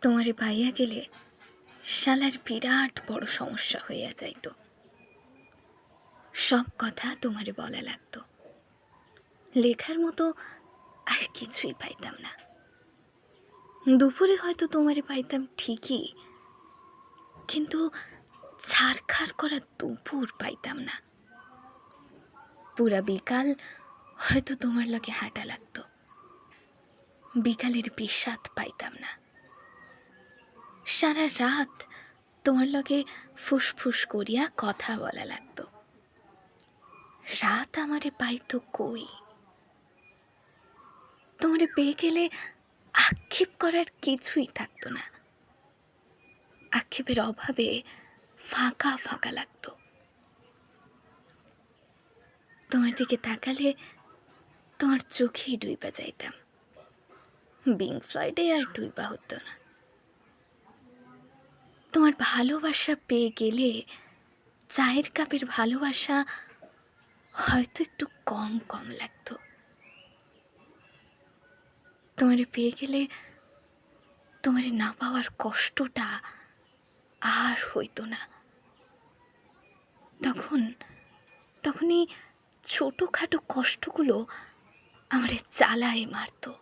তোমারে পাইয়া গেলে শালার বিরাট বড় সমস্যা হইয়া যাইত। সব কথা তোমারে বলা লাগতো, লেখার মতো আর কিছুই পাইতাম না। দুপুরে হয়তো তোমারে পাইতাম ঠিকই, কিন্তু ছারখার করা দুপুর পাইতাম না। পুরা বিকাল হয়তো তোমার লগে হাঁটা লাগতো, বিকালের বিষাদ পাইতাম না। সারা রাত তোমার লগে ফুসফুস করিয়া কথা বলা লাগতো, রাত আমারে পাইতো কই। তোমারে পেয়ে গেলে আক্ষেপ করার কিছুই থাকতো না, আক্ষেপের অভাবে ফাঁকা ফাঁকা লাগতো। তোমার দিকে তাকালে তোমার চোখেই ডুইবা যাইতাম, বিং ফ্লয়েডে আর ডুইবা হতো না। তোমার ভালোবাসা পেয়ে গেলে চায়ের কাপের ভালোবাসা হয়তো একটু কম কম লাগতো। তোমারে পেয়ে গেলে তোমারে না পাওয়ার কষ্টটা আর হইতো না। তখন এই ছোটোখাটো কষ্টগুলো আমারে জ্বালায় মারতো।